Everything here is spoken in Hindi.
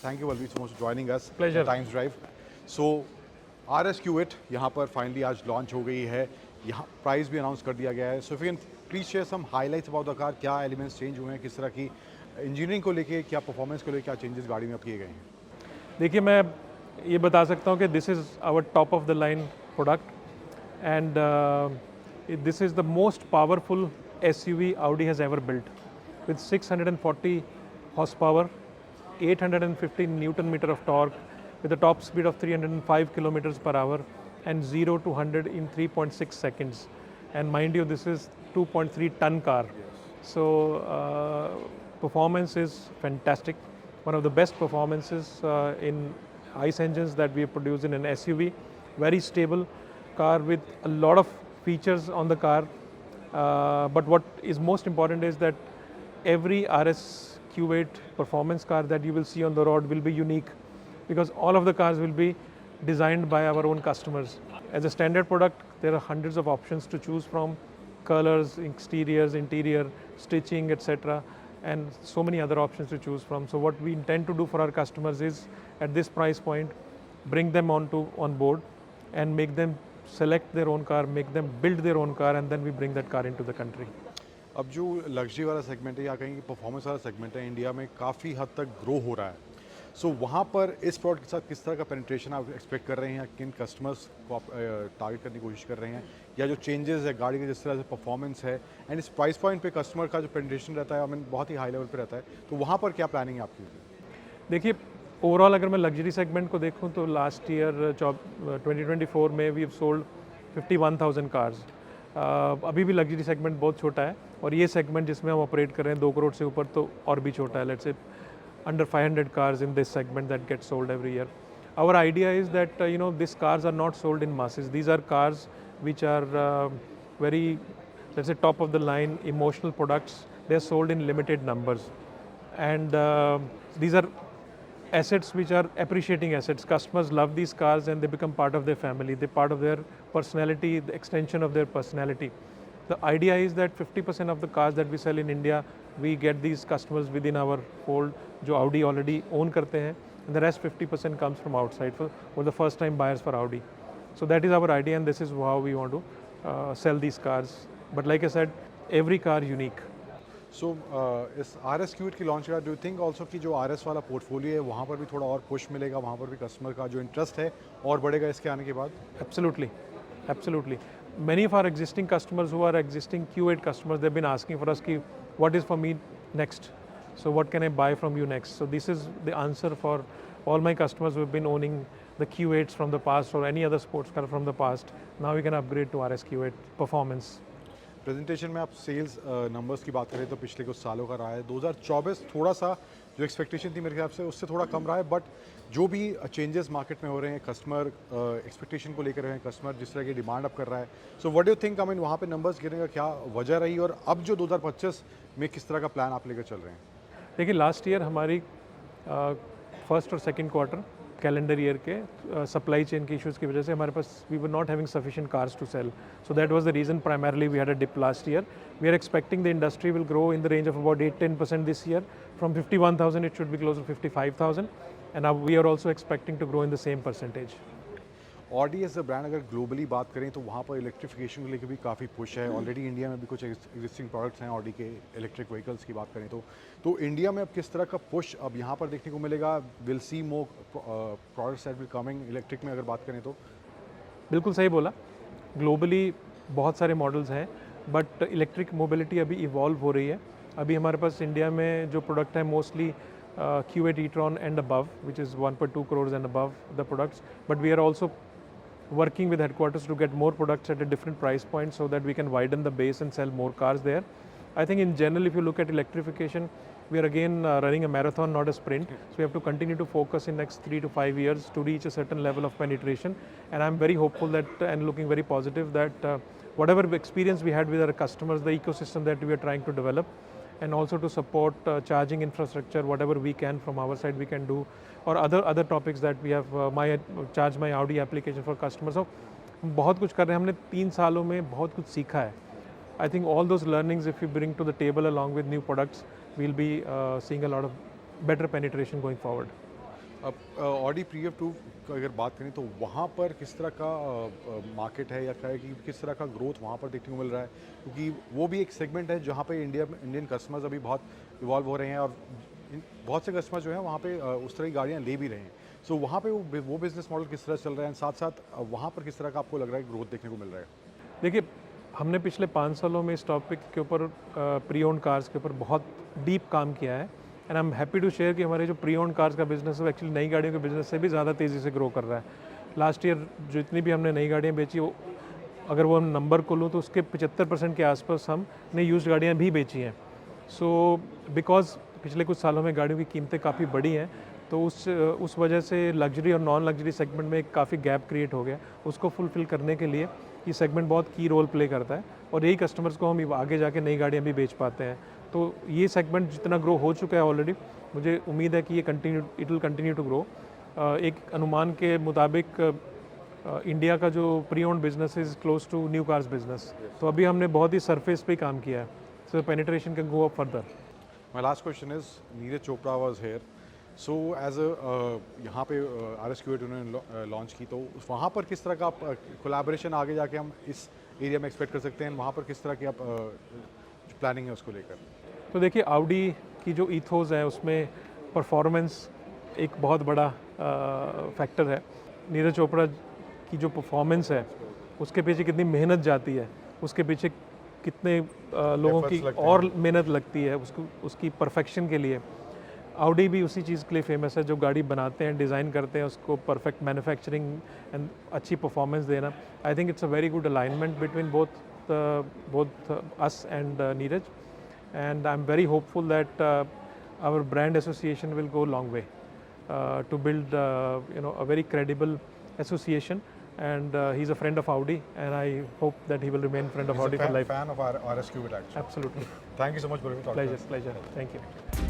Thank you, Valveer, so much for joining us. Pleasure. Times Drive. So, RS Q8 यहाँ पर फाइनली आज लॉन्च हो गई है. यहाँ प्राइस भी अनाउंस कर दिया गया है. So, if you can please share some highlights about the car. क्या एलिमेंट्स चेंज हुए हैं, किस तरह की इंजीनियरिंग को लेके, क्या परफॉर्मेंस को लेके, क्या चेंजेस गाड़ी में अब किए गए हैं? देखिए, मैं ये बता सकता हूँ कि this is our top of the line product and this is the most powerful SUV Audi has ever built with 640 horsepower, 850 Newton meter of torque with a top speed of 305 kilometers per hour and 0 to 100 in 3.6 seconds. And mind you, this is 2.3 ton car. So performance is fantastic. One of the best performances in ICE engines that we produce in an SUV. Very stable car with a lot of features on the car. But what is most important is that every RS Q8 performance car that you will see on the road will be unique because all of the cars will be designed by our own customers. As a standard product, there are hundreds of options to choose from, colors, exteriors, interior, stitching, etc. and so many other options to choose from. So what we intend to do for our customers is, at this price point, bring them on board and make them select their own car, make them build their own car, and then we bring that car into the country. अब जो लग्जरी वाला सेगमेंट है या कहीं की परफॉर्मेंस वाला सेगमेंट है इंडिया में काफ़ी हद तक ग्रो हो रहा है. सो वहाँ पर इस प्रोडक्ट के साथ किस तरह का पेनिट्रेशन आप एक्सपेक्ट कर रहे हैं, किन कस्टमर्स को आप टारगेट करने की कोशिश कर रहे हैं, या जो चेंजेस है गाड़ी के जिस तरह से परफॉर्मेंस है एंड इस प्राइस पॉइंट पे कस्टमर का जो पेनिट्रेशन रहता है, आई मीन बहुत ही हाई लेवल पे रहता है, तो वहाँ पर क्या प्लानिंग है आपकी? देखिए, ओवरऑल अगर मैं लग्जरी सेगमेंट को देखूं तो लास्ट ईयर 2024 में वी हैव सोल्ड 51,000 कार्स. अभी भी लग्जरी सेगमेंट बहुत छोटा है और ये सेगमेंट जिसमें हम ऑपरेट कर रहे हैं 2 करोड़ से ऊपर तो और भी छोटा है. Let's say under 500 cars in this segment that get sold every year. Our idea is that these cars are not sold in masses. These are cars which are very, let's say, top of the line emotional products. They are sold in limited numbers, and these are assets which are appreciating assets. Customers love these cars and they become part of their family. They're part of their personality, the extension of their personality. The idea is that 50% of the cars that we sell in India, we get these customers within our fold, जो Audi already own करते हैं, and the rest 50% comes from outside for the first time buyers for Audi. So that is our idea and this is how we want to sell these cars. But like I said, every car unique. सो इस RS Q8 की लॉन्च का डू यू थिंक ऑल्सो कि जो RS वाला पोर्टफोलियो है वहाँ पर भी थोड़ा और पुश मिलेगा, वहाँ पर भी कस्टमर का जो इंटरेस्ट है और बढ़ेगा इसके आने के बाद? Absolutely, absolutely. Many of our existing customers who are existing Q8 customers, they've been asking for us, what is for me next? So what can I buy from you next? So this is the answer for all my customers who have been owning the Q8s from the past or any other sports car from the past. Now we can upgrade to RS Q8 performance. Presentation में आप सेल्स नंबर्स की बात करें तो पिछले कुछ सालों का रहा है. 2024 थोड़ा सा जो एक्सपेक्टेशन थी मेरे हिसाब से उससे थोड़ा कम रहा है, बट जो भी चेंजेस मार्केट में हो रहे हैं, कस्टमर एक्सपेक्टेशन को लेकर रहे हैं, कस्टमर जिस तरह की डिमांड अप कर रहा है, so what do you think, I mean वहाँ पे नंबर्स गिरने का क्या वजह रही और अब जो 2025 में किस तरह का प्लान आप लेकर चल रहे हैं? देखिए, लास्ट ईयर हमारी फर्स्ट और सेकेंड क्वार्टर कैलेंडर ईयर के सप्लाई चेन के इश्यूज़ की वजह से हमारे पास we were not having sufficient cars to sell. So that was the reason primarily we had a dip last year. We are expecting the industry will grow in the range of about 8-10% this year. From 51,000 it should be close to 55,000 and now we are also expecting to grow in the same percentage. Audi as a brand अगर ग्लोबली बात करें तो वहाँ पर इलेक्ट्रिफिकेशन को लेकर भी काफ़ी पुश है. ऑलरेडी इंडिया में भी कुछ एग्जिस्टिंग प्रोडक्ट्स हैं ऑडी के इलेक्ट्रिक व्हीकल्स की बात करें तो इंडिया में अब किस तरह का पुश अब यहाँ पर देखने को मिलेगा? Will see more products that will coming electric में अगर बात करें तो? बिल्कुल सही बोला. ग्लोबली बहुत सारे मॉडल्स हैं बट इलेक्ट्रिक मोबिलिटी अभी इवॉल्व हो रही है. अभी हमारे पास इंडिया में जो प्रोडक्ट है mostly Q8 e-tron and above, which is 1.2 crores and above the products, but we are also working with headquarters to get more products at a different price point so that we can widen the base and sell more cars there. I think in general, if you look at electrification, we are again running a marathon, not a sprint. So we have to continue to focus in next 3 to 5 years to reach a certain level of penetration. And I'm very hopeful that and looking very positive that whatever experience we had with our customers, the ecosystem that we are trying to develop, and also to support charging infrastructure, whatever we can from our side we can do, or other topics that we have charge my Audi application for customers. So बहुत कुछ कर रहे हैं. हमने 3 सालों में बहुत कुछ सीखा है. I think all those learnings if you bring to the table along with new products, we'll be seeing a lot of better penetration going forward. अब ऑडी प्रीएफ 2 की अगर बात करें तो वहाँ पर किस तरह का मार्केट है या क्या है कि किस तरह का ग्रोथ वहाँ पर देखने को मिल रहा है, क्योंकि वो भी एक सेगमेंट है जहाँ पे इंडियन कस्टमर्स अभी बहुत इवॉल्व हो रहे हैं और बहुत से कस्टमर जो हैं वहाँ पे उस तरह की गाड़ियाँ ले भी रहे हैं। सो वहाँ पे वो बिज़नेस मॉडल किस तरह चल रहा है, साथ साथ वहाँ पर किस तरह का आपको लग रहा है ग्रोथ देखने को मिल रहा है? देखिए, हमने पिछले 5 सालों में इस टॉपिक के ऊपर प्री ओन्ड कार्स के ऊपर बहुत डीप काम किया है and I am happy to share कि हमारे जो प्री ओन्ड कार्स का बिजनेस है वो एक्चुअली नई गाड़ियों के बिजनेस से भी ज़्यादा तेज़ी से ग्रो कर रहा है। लास्ट ईयर जितनी भी हमने नई गाड़ियाँ बेची, वो अगर वो हम नंबर को लूँ तो उसके 75% के आसपास हमने यूज्ड गाड़ियाँ भी बेची हैं। सो बिकॉज पिछले कुछ सालों में गाड़ियों की कीमतें काफ़ी बढ़ी हैं, तो उस वजह से लग्जरी और नॉन लग्जरी सेगमेंट में एक काफ़ी गैप क्रिएट हो गया। उसको फुलफ़िल करने के लिए ये सेगमेंट बहुत की रोल प्ले करता है और यही कस्टमर्स को हम आगे जाके नई गाड़ियाँ भी बेच पाते हैं। तो ये सेगमेंट जितना ग्रो हो चुका है ऑलरेडी, मुझे उम्मीद है कि ये it will continue to grow. एक अनुमान के मुताबिक इंडिया का जो pre owned business is close to new cars business. तो अभी हमने बहुत ही सरफेस पे काम किया है, so penetration can go up further. My last question is, Neeraj Chopra was here, so as a यहाँ पे RS-Q8 उन्होंने लॉन्च की, तो वहाँ पर किस तरह का कोलैबोरेशन आगे जाके हम इस एरिया में एक्सपेक्ट कर सकते हैं, वहाँ पर किस तरह की आप प्लानिंग है उसको लेकर? तो देखिए, ऑडी की जो ईथोस है उसमें परफॉर्मेंस एक बहुत बड़ा फैक्टर है। नीरज चोपड़ा की जो परफॉर्मेंस है उसके पीछे कितनी मेहनत जाती है, उसके पीछे कितने लोगों की और मेहनत लगती है उसकी परफेक्शन के लिए। ऑडी भी उसी चीज़ के लिए फेमस है, जो गाड़ी बनाते हैं, डिज़ाइन करते हैं, उसको परफेक्ट मैन्युफैक्चरिंग एंड अच्छी परफॉर्मेंस देना। I think it's a very good alignment between both us and Neeraj, and I'm very hopeful that our brand association will go a long way to build a very credible association, and he's a friend of Audi, and I hope that he will remain friend of Audi for life. Fan of RS-Q8 actually. Absolutely. Thank you so much for your talk. Pleasure. Thank you.